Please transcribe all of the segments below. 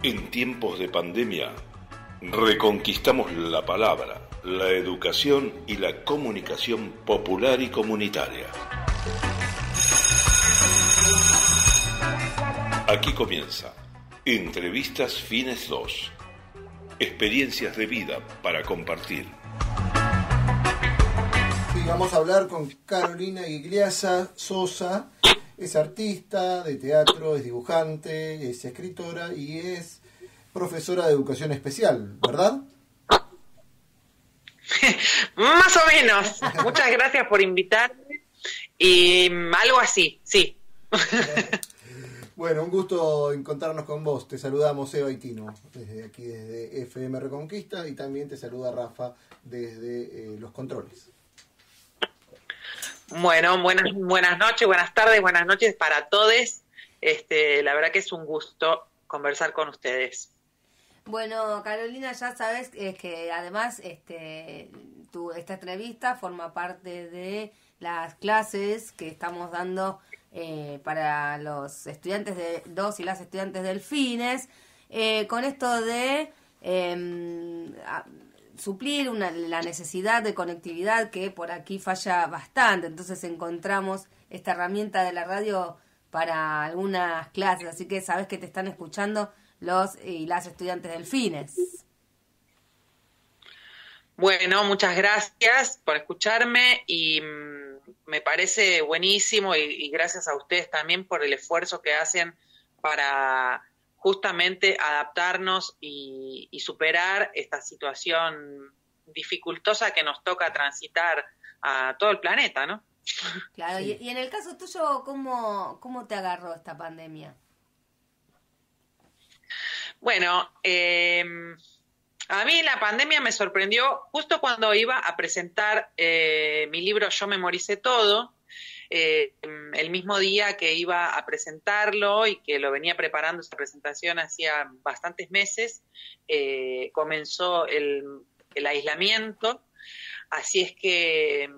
En tiempos de pandemia, reconquistamos la palabra, la educación y la comunicación popular y comunitaria. Aquí comienza Entrevistas Fines 2. Experiencias de vida para compartir. Sí, vamos a hablar con Carolina Igliasa Sosa. Es artista de teatro, es dibujante, es escritora y es profesora de educación especial, ¿verdad? Más o menos. Muchas gracias por invitarme. Y algo así, sí. Bueno, un gusto encontrarnos con vos. Te saludamos Eva y Tino, desde aquí, desde FM Reconquista, y también te saluda Rafa desde Los Controles. Bueno, buenas noches, buenas tardes, buenas noches para todos. La verdad que es un gusto conversar con ustedes. Bueno, Carolina, ya sabes que además esta entrevista forma parte de las clases que estamos dando para los estudiantes de y las estudiantes del Fines, con esto de suplir la necesidad de conectividad que por aquí falla bastante. Entonces encontramos esta herramienta de la radio para algunas clases, así que sabes que te están escuchando los y las estudiantes del Fines. Bueno, muchas gracias por escucharme y me parece buenísimo y gracias a ustedes también por el esfuerzo que hacen para justamente adaptarnos y superar esta situación dificultosa que nos toca transitar a todo el planeta, ¿no? Claro, sí. Y en el caso tuyo, ¿cómo te agarró esta pandemia? Bueno, a mí la pandemia me sorprendió justo cuando iba a presentar mi libro Yo Memoricé Todo, el mismo día que iba a presentarlo y que lo venía preparando esa presentación hacía bastantes meses, comenzó el aislamiento, así es que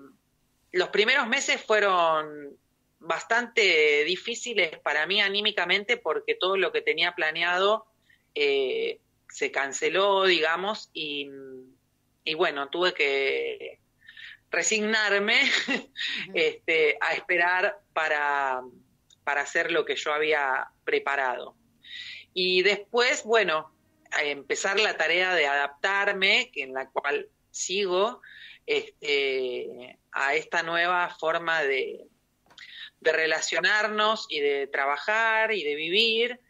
los primeros meses fueron bastante difíciles para mí anímicamente porque todo lo que tenía planeado se canceló, digamos, y bueno, tuve que resignarme a esperar para hacer lo que yo había preparado. Y después, bueno, a empezar la tarea de adaptarme, en la cual sigo, a esta nueva forma de relacionarnos y de trabajar y de vivir,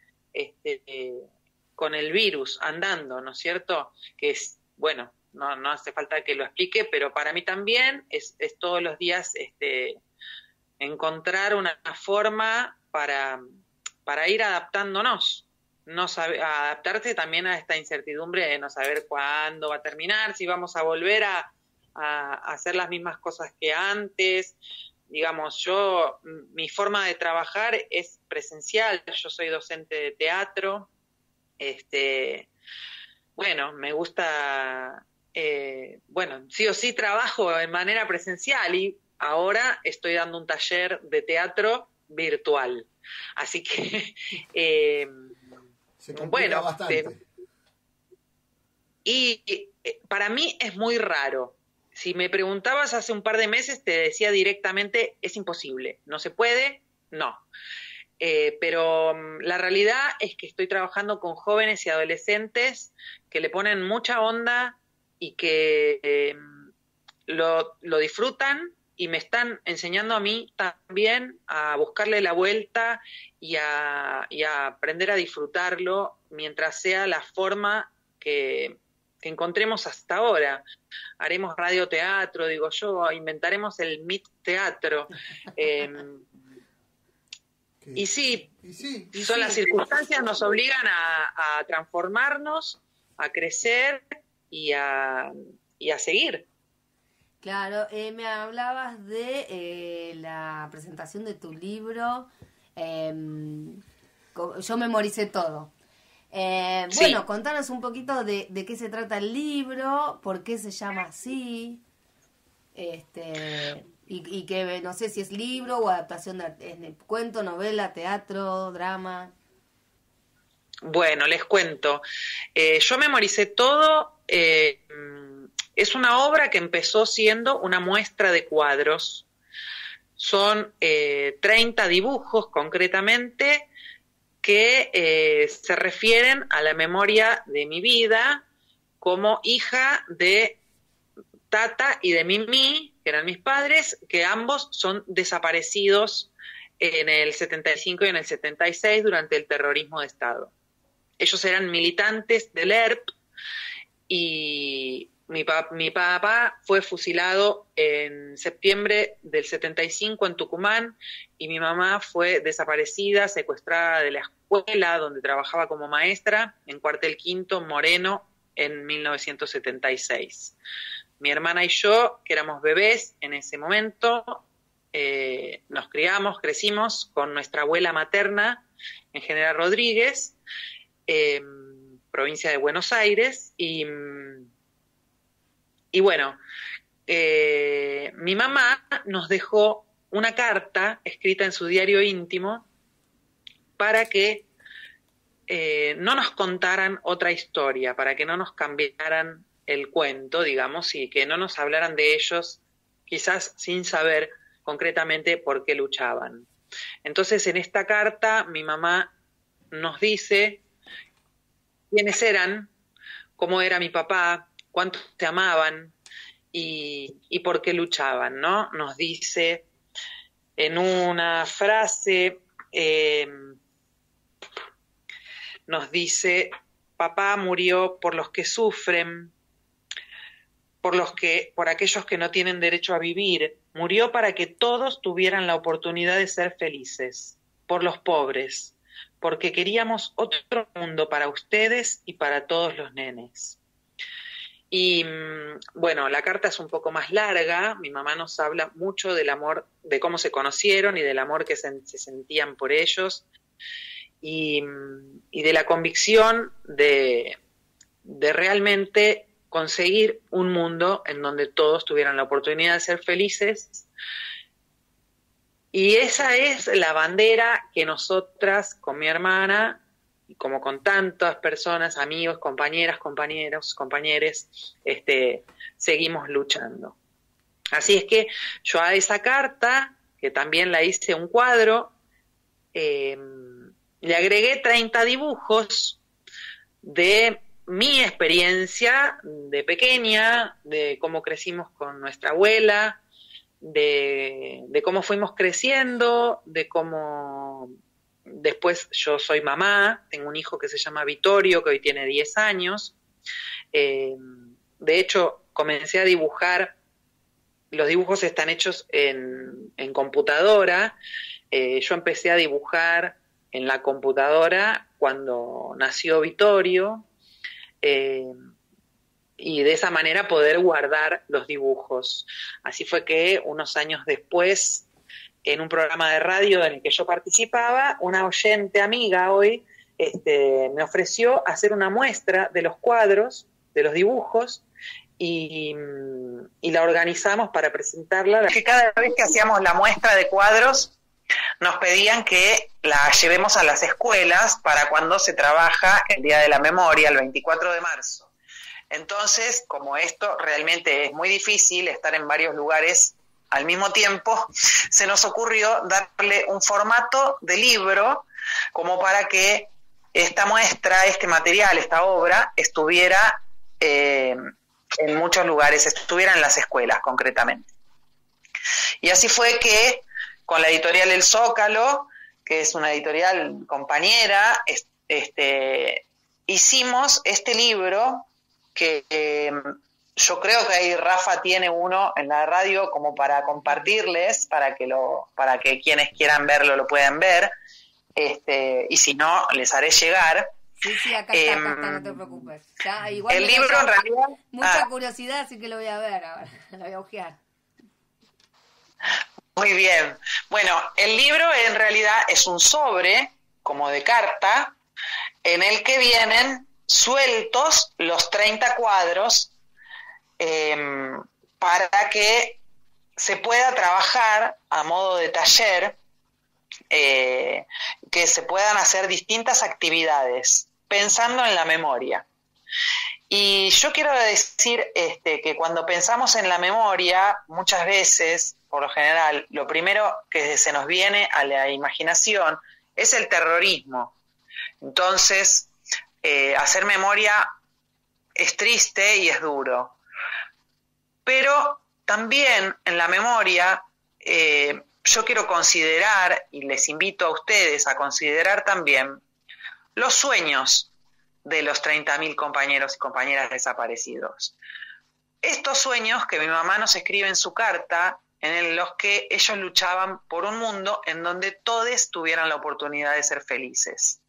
con el virus andando, ¿no es cierto? Que es, bueno, no hace falta que lo explique, pero para mí también es todos los días encontrar una forma para ir adaptándonos, adaptarse también a esta incertidumbre de no saber cuándo va a terminar, si vamos a volver a hacer las mismas cosas que antes. Digamos, mi forma de trabajar es presencial, yo soy docente de teatro. Bueno, me gusta, sí o sí trabajo de manera presencial y ahora estoy dando un taller de teatro virtual. Así que, se complica bastante. Y para mí es muy raro. Si me preguntabas hace un par de meses, te decía directamente, es imposible, no se puede, no. Pero la realidad es que estoy trabajando con jóvenes y adolescentes que le ponen mucha onda y que lo disfrutan y me están enseñando a mí también a buscarle la vuelta y a aprender a disfrutarlo mientras sea la forma que encontremos hasta ahora. Haremos radioteatro, digo yo, inventaremos el MIT teatro. Y sí, las circunstancias nos obligan a transformarnos, a crecer y a seguir. Claro, me hablabas de la presentación de tu libro, Yo Memoricé Todo. Sí. Bueno, contanos un poquito de qué se trata el libro, por qué se llama así, y que no sé si es libro o adaptación de cuento, novela, teatro, drama. Bueno, les cuento. Yo memoricé todo. Es una obra que empezó siendo una muestra de cuadros. Son 30 dibujos concretamente que se refieren a la memoria de mi vida como hija de Tata y de Mimi, que eran mis padres, que ambos son desaparecidos en el 75 y en el 76 durante el terrorismo de Estado. Ellos eran militantes del ERP y mi papá fue fusilado en septiembre del 75 en Tucumán y mi mamá fue desaparecida, secuestrada de la escuela donde trabajaba como maestra en Cuartel Quinto, Moreno, en 1976. Mi hermana y yo, que éramos bebés en ese momento, nos criamos, crecimos con nuestra abuela materna en General Rodríguez, provincia de Buenos Aires, y bueno, mi mamá nos dejó una carta escrita en su diario íntimo para que no nos contaran otra historia, para que no nos cambiaran el cuento, digamos, y que no nos hablaran de ellos, quizás sin saber concretamente por qué luchaban. Entonces, en esta carta, mi mamá nos dice quiénes eran, cómo era mi papá, cuánto se amaban y por qué luchaban, ¿no? Nos dice en una frase, nos dice, papá murió por los que sufren, por aquellos que no tienen derecho a vivir, murió para que todos tuvieran la oportunidad de ser felices, por los pobres, porque queríamos otro mundo para ustedes y para todos los nenes. Y bueno, la carta es un poco más larga, mi mamá nos habla mucho del amor, de cómo se conocieron y del amor que se sentían por ellos y de la convicción de realmente conseguir un mundo en donde todos tuvieran la oportunidad de ser felices. Y esa es la bandera que nosotras, con mi hermana, y como con tantas personas, amigos, compañeras, compañeros, compañeres, seguimos luchando. Así es que yo a esa carta, que también la hice un cuadro, le agregué 30 dibujos de mi experiencia de pequeña, de cómo crecimos con nuestra abuela, de cómo fuimos creciendo, de cómo después yo soy mamá, tengo un hijo que se llama Vittorio, que hoy tiene 10 años. De hecho, comencé a dibujar, los dibujos están hechos en computadora. Yo empecé a dibujar en la computadora cuando nació Vittorio, y de esa manera poder guardar los dibujos. Así fue que unos años después, en un programa de radio en el que yo participaba, una oyente amiga hoy me ofreció hacer una muestra de los cuadros, de los dibujos, y la organizamos para presentarla. Que cada vez que hacíamos la muestra de cuadros, nos pedían que la llevemos a las escuelas para cuando se trabaja el Día de la Memoria, el 24 de marzo. Entonces, como esto realmente es muy difícil, estar en varios lugares al mismo tiempo, se nos ocurrió darle un formato de libro como para que esta muestra, este material, esta obra, estuviera en muchos lugares, estuviera en las escuelas concretamente. Y así fue que con la editorial El Zócalo, que es una editorial compañera, hicimos este libro que yo creo que ahí Rafa tiene uno en la radio como para compartirles, para que quienes quieran verlo lo puedan ver, y si no, les haré llegar. Sí, acá está, no te preocupes. Ya, igual el libro en realidad... Mucha curiosidad, así que lo voy a ver ahora, lo voy a ojear. Muy bien. Bueno, el libro en realidad es un sobre, como de carta, en el que vienen sueltos los 30 cuadros para que se pueda trabajar a modo de taller, que se puedan hacer distintas actividades. pensando en la memoria. Y yo quiero decir que cuando pensamos en la memoria, muchas veces, por lo general, lo primero que se nos viene a la imaginación es el terrorismo. Entonces, hacer memoria es triste y es duro. Pero también en la memoria, yo quiero considerar, y les invito a ustedes a considerar también, los sueños de los 30.000 compañeros y compañeras desaparecidos. Estos sueños que mi mamá nos escribe en su carta, en los que ellos luchaban por un mundo en donde todos tuvieran la oportunidad de ser felices.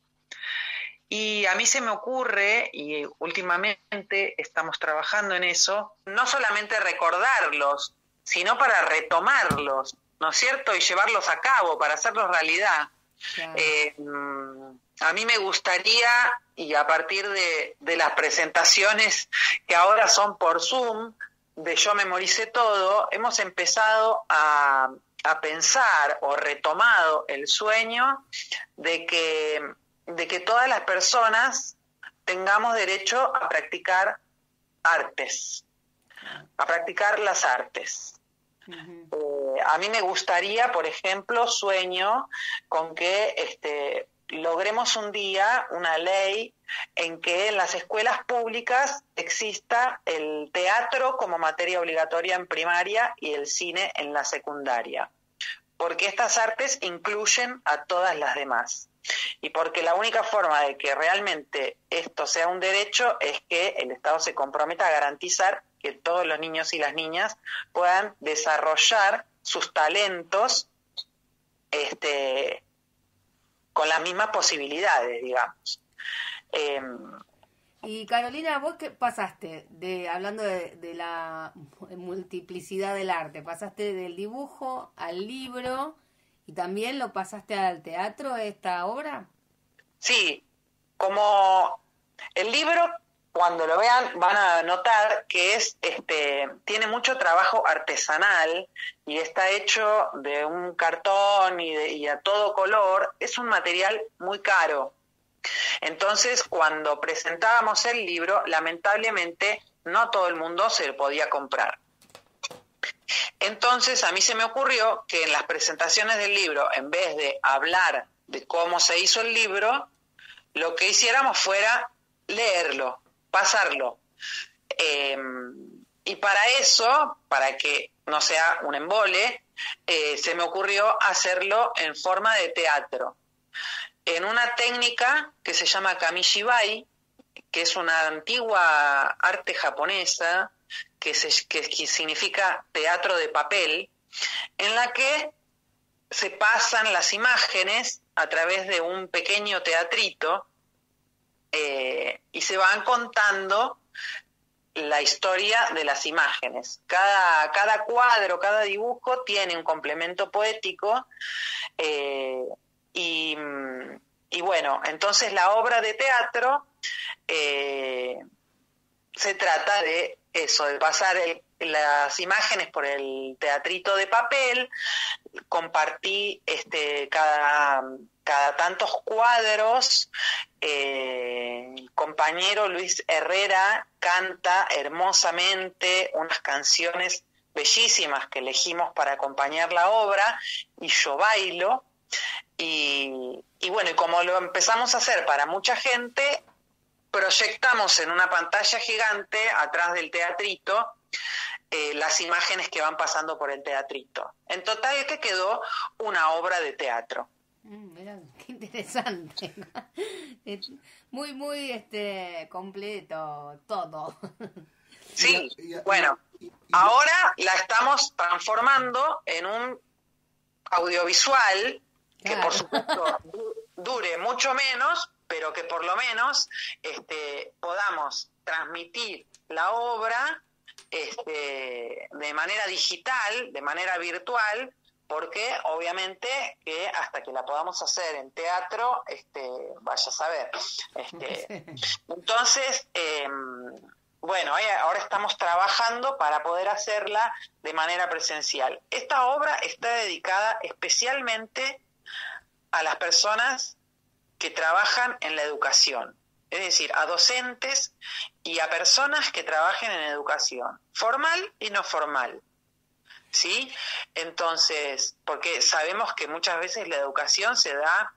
Y a mí se me ocurre, y últimamente estamos trabajando en eso, no solamente recordarlos, sino para retomarlos, ¿no es cierto? Y llevarlos a cabo, para hacerlos realidad. Claro. A mí me gustaría, y a partir de las presentaciones que ahora son por Zoom, de Yo Memoricé Todo, hemos empezado a pensar o retomado el sueño de que todas las personas tengamos derecho a practicar artes, a practicar las artes. A mí me gustaría, por ejemplo, sueño con que logremos un día una ley en que en las escuelas públicas exista el teatro como materia obligatoria en primaria y el cine en la secundaria, porque estas artes incluyen a todas las demás. Y porque la única forma de que realmente esto sea un derecho es que el Estado se comprometa a garantizar que todos los niños y las niñas puedan desarrollar sus talentos con las mismas posibilidades, digamos. Y Carolina, vos qué pasaste, hablando de la multiplicidad del arte, pasaste del dibujo al libro y también lo pasaste al teatro, esta obra. Sí, como el libro, cuando lo vean van a notar que tiene mucho trabajo artesanal y está hecho de un cartón y a todo color. Es un material muy caro. Entonces, cuando presentábamos el libro, lamentablemente no todo el mundo se lo podía comprar. Entonces, a mí se me ocurrió que en las presentaciones del libro, en vez de hablar de cómo se hizo el libro, lo que hiciéramos fuera leerlo, pasarlo. Y para eso, para que no sea un embole, se me ocurrió hacerlo en forma de teatro, en una técnica que se llama kamishibai, que es una antigua arte japonesa, que significa teatro de papel, en la que se pasan las imágenes a través de un pequeño teatrito y se van contando la historia de las imágenes. Cada cuadro, cada dibujo tiene un complemento poético y bueno, entonces la obra de teatro se trata de eso, de pasar las imágenes por el teatrito de papel. Compartí cada tantos cuadros. El compañero Luis Herrera canta hermosamente unas canciones bellísimas que elegimos para acompañar la obra, y yo bailo. Y bueno, y como lo empezamos a hacer para mucha gente, proyectamos en una pantalla gigante atrás del teatrito las imágenes que van pasando por el teatrito. En total que quedó una obra de teatro. Mirá, qué interesante. Muy completo todo. Sí, bueno, ahora la estamos transformando en un audiovisual que por supuesto dure mucho menos, pero que por lo menos podamos transmitir la obra de manera digital, de manera virtual, porque obviamente que hasta que la podamos hacer en teatro, vaya a saber. Entonces, bueno, ahora estamos trabajando para poder hacerla de manera presencial. Esta obra está dedicada especialmente a las personas que trabajan en la educación. es decir, a docentes y a personas que trabajen en educación, formal y no formal. ¿Sí? Entonces, porque sabemos que muchas veces la educación se da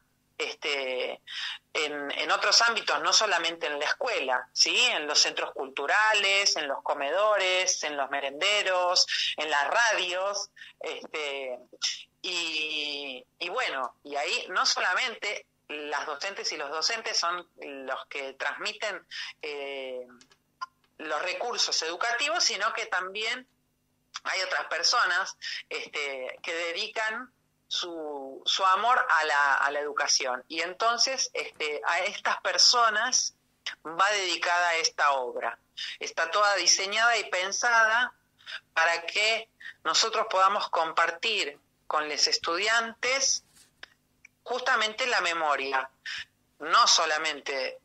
en otros ámbitos, no solamente en la escuela, ¿sí? En los centros culturales, en los comedores, en los merenderos, en las radios, y bueno, y ahí no solamente las docentes y los docentes son los que transmiten los recursos educativos, sino que también hay otras personas que dedican su amor a la educación. Y entonces a estas personas va dedicada esta obra. Está toda diseñada y pensada para que nosotros podamos compartir con los estudiantes justamente la memoria, no solamente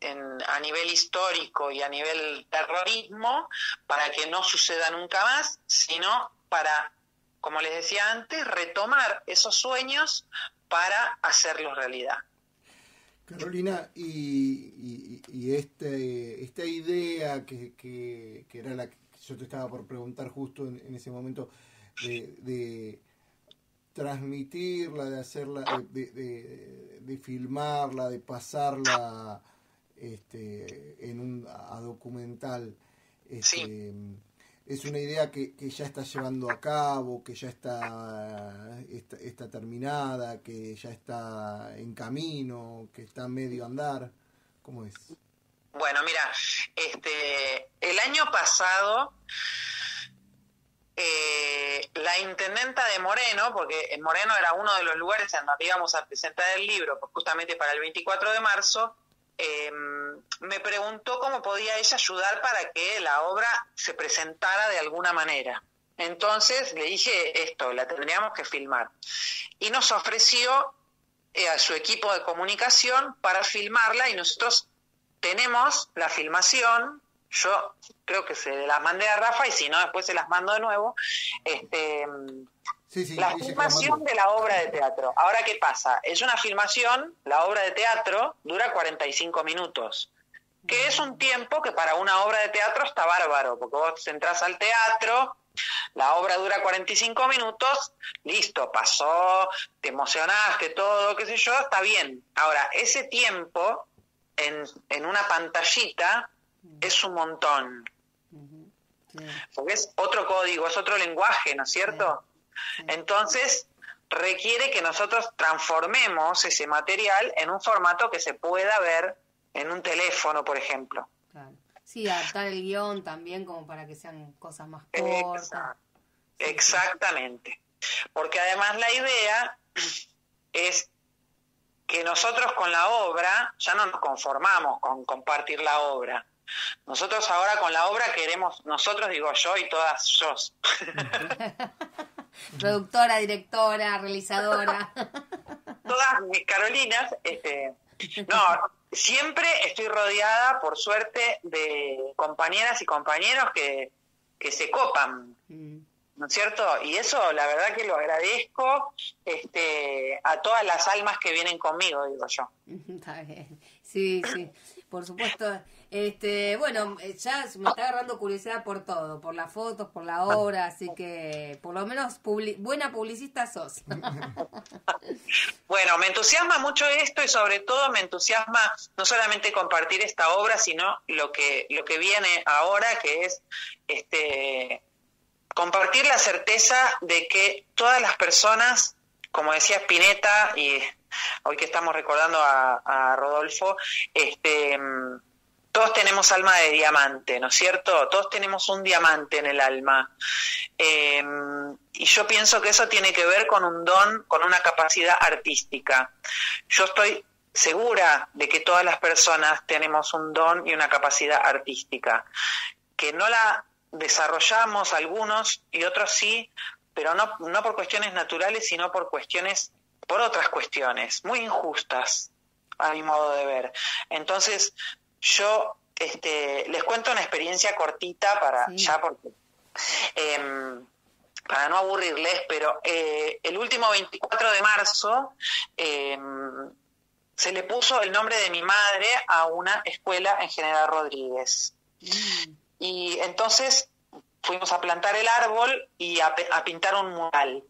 a nivel histórico y a nivel terrorismo, para que no suceda nunca más, sino para, como les decía antes, retomar esos sueños para hacerlos realidad. Carolina, y esta idea que era la que yo te estaba por preguntar justo en ese momento, de transmitirla, de hacerla, de filmarla, de pasarla a documental, Sí. es una idea que ya está llevando a cabo, que ya está terminada, que ya está en camino, que está a medio andar. ¿Cómo es? Bueno, mira, el año pasado la intendenta de Moreno, porque en Moreno era uno de los lugares en donde íbamos a presentar el libro, pues justamente para el 24 de marzo, me preguntó cómo podía ella ayudar para que la obra se presentara de alguna manera. Entonces le dije esto, la tendríamos que filmar. Y nos ofreció a su equipo de comunicación para filmarla, y nosotros tenemos la filmación. Yo creo que se las mandé a Rafa, y si no, después se las mando de nuevo. Sí, la filmación de la obra de teatro. Ahora, ¿qué pasa? Es una filmación, la obra de teatro dura 45 minutos, que es un tiempo que para una obra de teatro está bárbaro, porque vos entras al teatro, la obra dura 45 minutos, listo, pasó, te emocionaste, todo, qué sé yo, está bien. Ahora, ese tiempo en una pantallita es un montón. Porque es otro código, es otro lenguaje, ¿no es cierto? Entonces, requiere que nosotros transformemos ese material en un formato que se pueda ver en un teléfono, por ejemplo. Claro. Sí, adaptar el guión también como para que sean cosas más cortas. Exactamente. Porque además la idea es que nosotros con la obra ya no nos conformamos con compartir la obra. Nosotros ahora con la obra queremos, nosotros digo yo y todas yo. Productora, directora, realizadora. Todas mis Carolinas, no, siempre estoy rodeada, por suerte, de compañeras y compañeros que se copan, ¿no es cierto? Y eso, la verdad que lo agradezco a todas las almas que vienen conmigo, digo yo. Está bien. Sí, por supuesto. Bueno, ya me está agarrando curiosidad por todo, por las fotos, por la obra, así que por lo menos buena publicista sos. Bueno, me entusiasma mucho esto, y sobre todo me entusiasma no solamente compartir esta obra, sino lo que viene ahora, que es compartir la certeza de que todas las personas, como decía Spinetta, y hoy que estamos recordando a Rodolfo, todos tenemos alma de diamante, ¿no es cierto? Todos tenemos un diamante en el alma. Y yo pienso que eso tiene que ver con un don, con una capacidad artística. Yo estoy segura de que todas las personas tenemos un don y una capacidad artística, que no la desarrollamos algunos y otros sí, pero no por cuestiones naturales, sino por otras cuestiones muy injustas, a mi modo de ver. Entonces, yo les cuento una experiencia cortita para no aburrirles, pero el último 24 de marzo se le puso el nombre de mi madre a una escuela en General Rodríguez. Y entonces fuimos a plantar el árbol y a pintar un mural.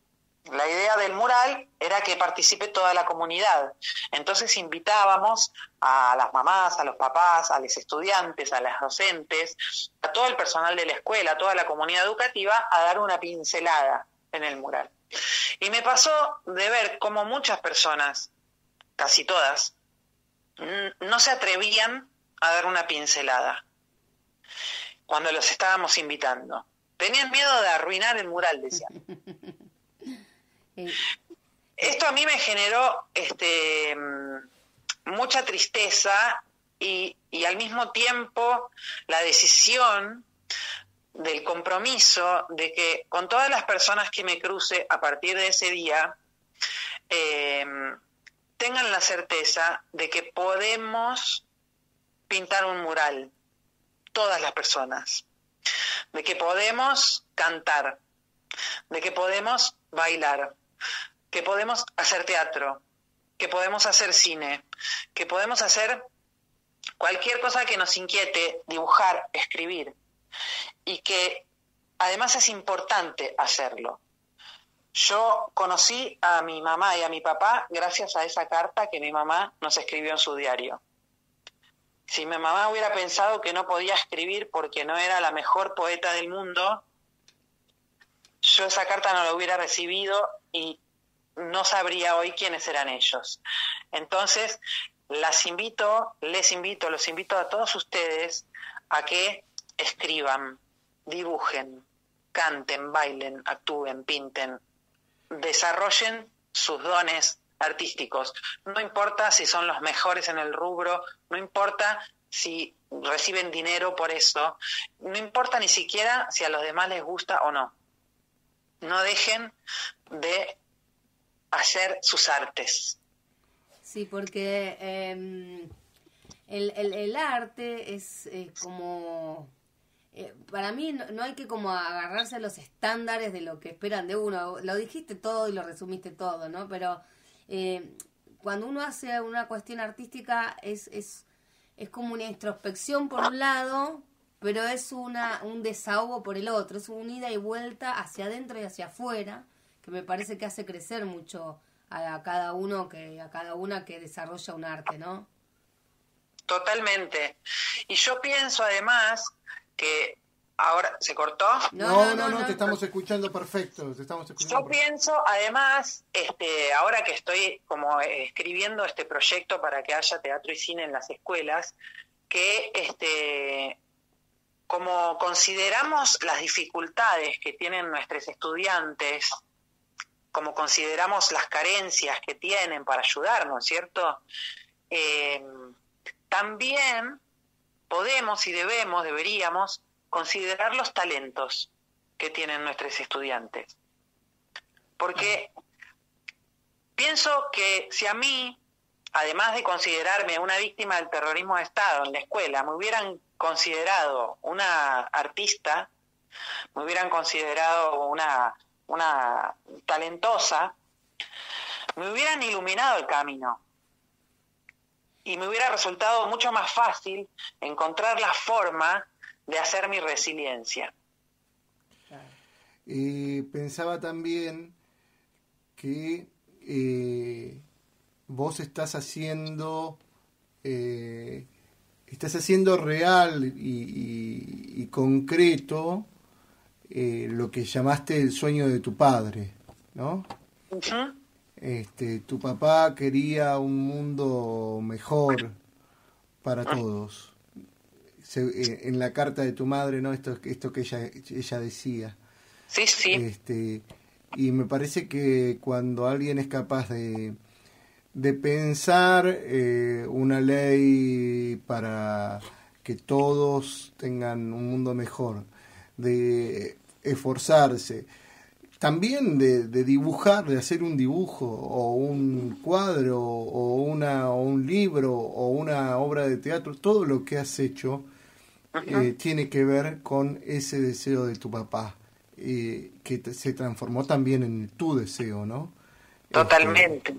La idea del mural era que participe toda la comunidad. Entonces invitábamos a las mamás, a los papás, a los estudiantes, a las docentes, a todo el personal de la escuela, a toda la comunidad educativa, a dar una pincelada en el mural. Y me pasó de ver cómo muchas personas, casi todas, no se atrevían a dar una pincelada cuando los estábamos invitando. Tenían miedo de arruinar el mural, decían. Esto a mí me generó mucha tristeza y al mismo tiempo la decisión del compromiso de que con todas las personas que me cruce a partir de ese día tengan la certeza de que podemos pintar un mural, todas las personas, de que podemos cantar, de que podemos bailar, que podemos hacer teatro, que podemos hacer cine, que podemos hacer cualquier cosa que nos inquiete, dibujar, escribir, y que además es importante hacerlo. Yo conocí a mi mamá y a mi papá gracias a esa carta que mi mamá nos escribió en su diario. Si mi mamá hubiera pensado que no podía escribir porque no era la mejor poeta del mundo, yo esa carta no la hubiera recibido y no sabría hoy quiénes eran ellos. Entonces, los invito a todos ustedes a que escriban, dibujen, canten, bailen, actúen, pinten, desarrollen sus dones artísticos. No importa si son los mejores en el rubro, no importa si reciben dinero por eso, no importa ni siquiera si a los demás les gusta o no. No dejen de hacer sus artes. Sí, porque el arte es como... para mí no hay que como agarrarse a los estándares de lo que esperan de uno. Lo dijiste todo y lo resumiste todo, ¿no? Pero cuando uno hace una cuestión artística es como una introspección por un lado, pero es un desahogo por el otro. Es una ida y vuelta hacia adentro y hacia afuera, que me parece que hace crecer mucho a cada uno, a cada una que desarrolla un arte, ¿no? Totalmente. Y yo pienso además que ahora se cortó. No, te estamos escuchando perfecto. Yo pienso además, ahora que estoy como escribiendo este proyecto para que haya teatro y cine en las escuelas, que como consideramos las dificultades que tienen nuestros estudiantes, como consideramos las carencias que tienen para ayudarnos, ¿cierto? También podemos y deberíamos considerar los talentos que tienen nuestros estudiantes. Porque pienso que si a mí, además de considerarme una víctima del terrorismo de Estado en la escuela, me hubieran considerado una artista, me hubieran considerado una talentosa, me hubieran iluminado el camino. Y me hubiera resultado mucho más fácil encontrar la forma de hacer mi resiliencia. Pensaba también que vos estás haciendo real y concreto lo que llamaste el sueño de tu padre, ¿no? Uh-huh. Tu papá quería un mundo mejor para todos. En la carta de tu madre, ¿no? Esto que ella decía. Sí. Y me parece que cuando alguien es capaz de pensar una ley para que todos tengan un mundo mejor, de esforzarse, también de dibujar, de hacer un dibujo o un cuadro o un libro o una obra de teatro, todo lo que has hecho tiene que ver con ese deseo de tu papá, que se transformó también en tu deseo, ¿no? Totalmente.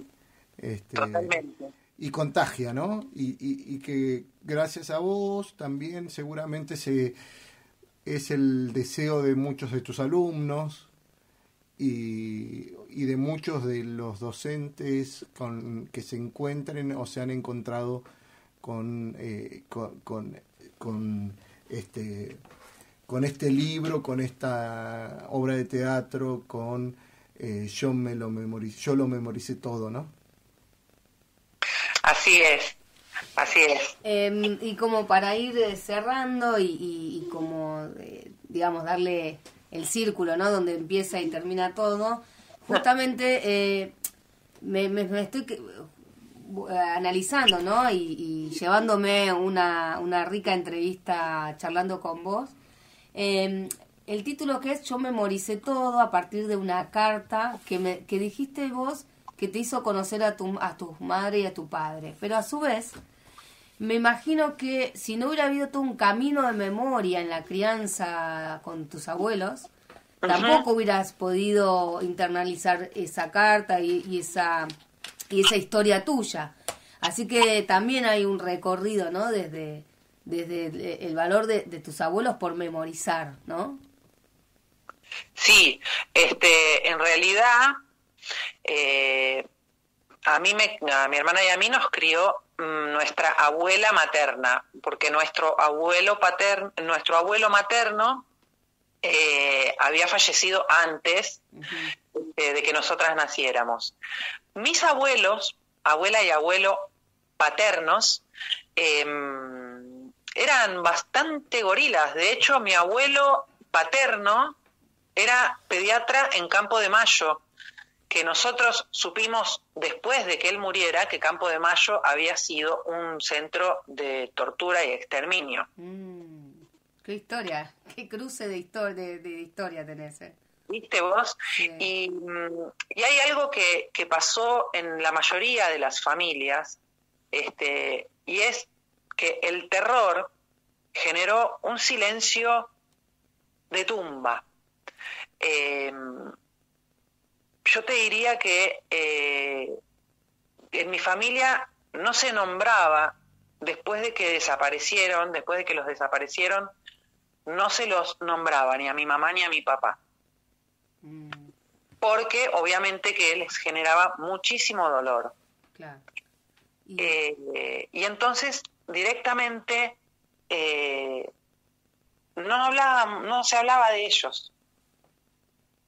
Totalmente. y contagia, ¿no? Y que gracias a vos también seguramente es el deseo de muchos de tus alumnos y de muchos de los docentes que se encuentren o se han encontrado con este libro, con esta obra de teatro, con yo lo memoricé todo, ¿no? Así es, así es. Y como para ir cerrando y como, digamos, darle el círculo, ¿no? Donde empieza y termina todo, justamente me estoy analizando, ¿no? Y llevándome una rica entrevista charlando con vos. El título que es Yo memoricé todo a partir de una carta que dijiste vos que te hizo conocer a tu madre y a tu padre. Pero a su vez, me imagino que si no hubiera habido todo un camino de memoria en la crianza con tus abuelos, tampoco hubieras podido internalizar esa carta y esa historia tuya. Así que también hay un recorrido, ¿no? Desde el valor de tus abuelos por memorizar, ¿no? Sí, en realidad a mi hermana y a mí nos crió nuestra abuela materna, porque nuestro abuelo materno había fallecido antes de que nosotras naciéramos. Mis abuelos, abuela y abuelo paternos, eran bastante gorilas. De hecho, mi abuelo paterno era pediatra en Campo de Mayo, que nosotros supimos después de que él muriera que Campo de Mayo había sido un centro de tortura y exterminio. Qué historia, qué cruce de historia tenés. ¿Viste vos? Sí. Y hay algo que pasó en la mayoría de las familias, y es que el terror generó un silencio de tumba. Yo te diría que en mi familia no se nombraba, después de que los desaparecieron, no se los nombraba ni a mi mamá ni a mi papá. Porque obviamente que les generaba muchísimo dolor. Claro. Y entonces directamente no se hablaba de ellos.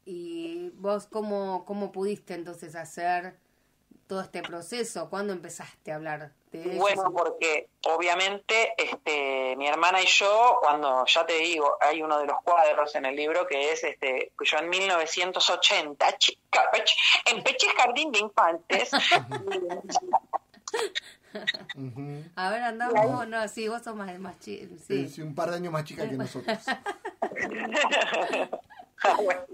¿Y vos cómo pudiste entonces hacer todo este proceso? ¿Cuándo empezaste a hablar de ellos? Bueno, porque obviamente mi hermana y yo, cuando ya te digo, hay uno de los cuadros en el libro que es yo en 1980, empecé jardín de infantes. A ver, andamos, no, sí, vos sos más chica. Sí, un par de años más chica que nosotros. Bueno,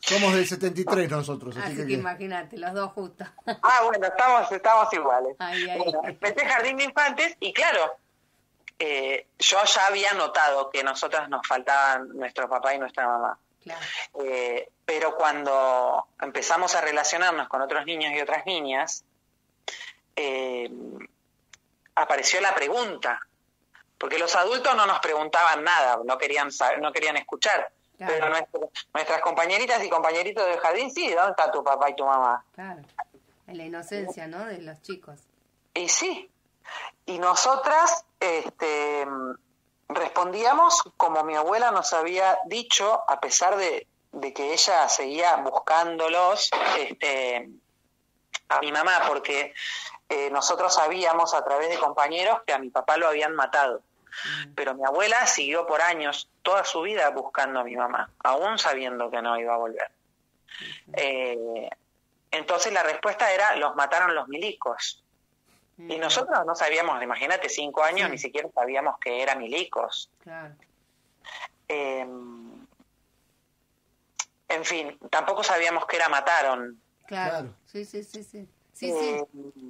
somos del 73 nosotros, así que imagínate, los dos justos. Bueno, estamos iguales. Bueno, empecé jardín de infantes y claro, yo ya había notado que nosotras nos faltaban nuestro papá y nuestra mamá. Claro. Pero cuando empezamos a relacionarnos con otros niños y otras niñas, apareció la pregunta. Porque los adultos no nos preguntaban nada, no querían saber, no querían escuchar. Claro. Pero nuestras compañeritas y compañeritos del jardín, sí, ¿dónde está tu papá y tu mamá? Claro, en la inocencia, ¿no?, de los chicos. Y sí, y nosotras respondíamos como mi abuela nos había dicho, a pesar de que ella seguía buscándolos a mi mamá, porque nosotros sabíamos a través de compañeros que a mi papá lo habían matado. Pero mi abuela siguió por años, toda su vida, buscando a mi mamá, aún sabiendo que no iba a volver. Entonces la respuesta era, los mataron los milicos. Y nosotros no sabíamos, imagínate, 5 años, ni siquiera sabíamos que eran milicos. Claro. En fin, tampoco sabíamos que era mataron. Claro, sí. Sí.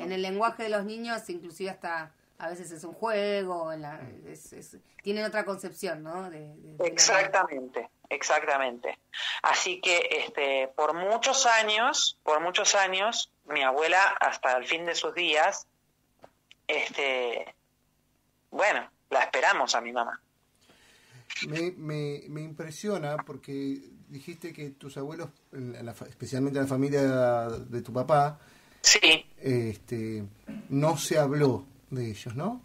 En el lenguaje de los niños, inclusive hasta a veces es un juego, tienen otra concepción, ¿no? Exactamente. Así que por muchos años mi abuela hasta el fin de sus días, bueno, la esperamos a mi mamá. Me impresiona porque dijiste que tus abuelos, especialmente la familia de tu papá, sí, no se habló de ellos, ¿no?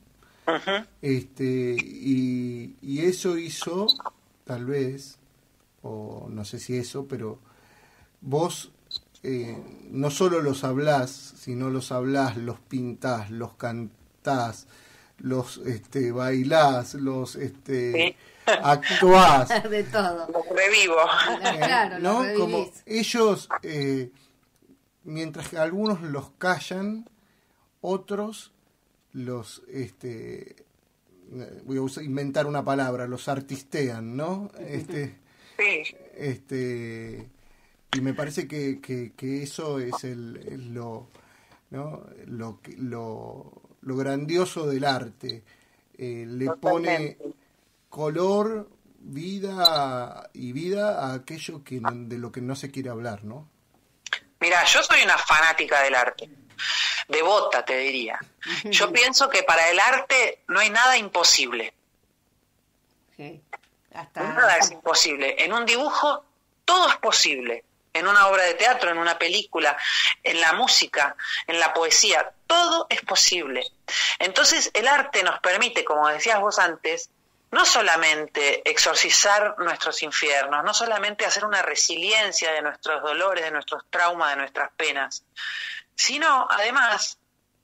Uh-huh. Y eso hizo, tal vez, o no sé si eso, pero vos no solo los hablás, sino los hablás, los pintás, los cantás, los bailás, los sí. actuás. De todo. Lo revivo. Claro, ¿no? lo Como revivís. ellos, mientras que algunos los callan, otros los, voy a inventar una palabra, los artistean, ¿no? Sí. Y me parece que eso es lo, ¿no? lo grandioso del arte. Le Totalmente. pone color, vida a aquello de lo que no se quiere hablar, ¿no? Mira, yo soy una fanática del arte, devota te diría. Yo pienso que para el arte no hay nada imposible. Sí. Nada es imposible. En un dibujo todo es posible. En una obra de teatro, en una película, en la música, en la poesía, todo es posible. Entonces el arte nos permite, como decías vos antes, no solamente exorcizar nuestros infiernos, no solamente hacer una resiliencia de nuestros dolores, de nuestros traumas, de nuestras penas, sino además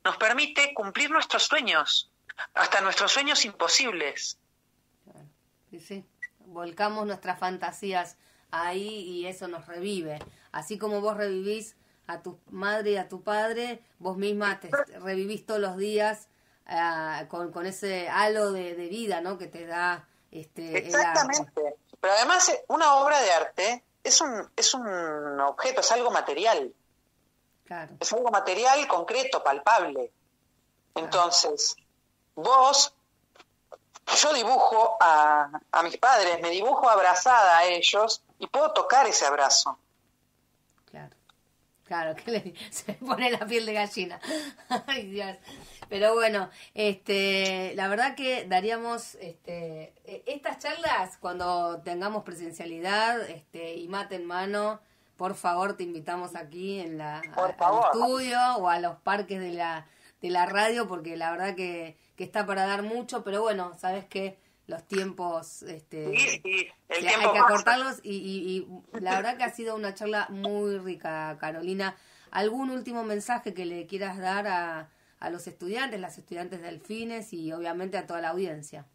nos permite cumplir nuestros sueños, hasta nuestros sueños imposibles. Sí, sí. Volcamos nuestras fantasías ahí y eso nos revive. Así como vos revivís a tu madre y a tu padre, vos misma te revivís todos los días con ese halo de vida, ¿no? Que te da Exactamente. el arte. Pero además una obra de arte es un objeto, es algo material. Claro. Es algo material, concreto, palpable. Entonces, yo dibujo a mis padres, me dibujo abrazada a ellos y puedo tocar ese abrazo. Claro, se me pone la piel de gallina. Ay, Dios. Pero bueno, la verdad que daríamos estas charlas cuando tengamos presencialidad y mate en mano. Por favor, te invitamos aquí al estudio o a los parques de la radio, porque la verdad que está para dar mucho, pero bueno, sabes que los tiempos sí, hay que acortarlos y la verdad que ha sido una charla muy rica, Carolina. ¿Algún último mensaje que le quieras dar a los estudiantes, las estudiantes de Delfines y obviamente a toda la audiencia?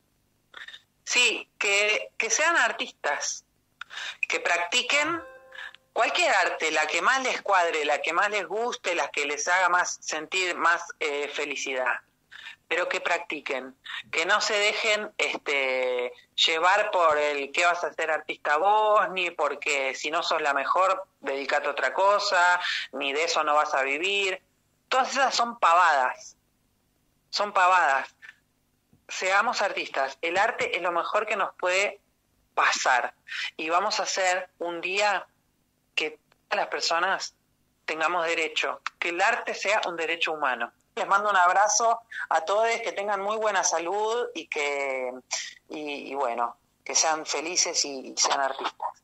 Sí, que sean artistas, que practiquen cualquier arte, la que más les cuadre, la que más les guste, la que les haga más sentir más felicidad, pero que practiquen, que no se dejen llevar por el qué vas a ser artista vos, ni porque si no sos la mejor, dedicate a otra cosa, ni de eso no vas a vivir. Todas esas son pavadas, Seamos artistas, el arte es lo mejor que nos puede pasar y vamos a hacer un día que todas las personas tengamos derecho, que el arte sea un derecho humano. Les mando un abrazo a todos, que tengan muy buena salud y bueno, que sean felices y sean artistas.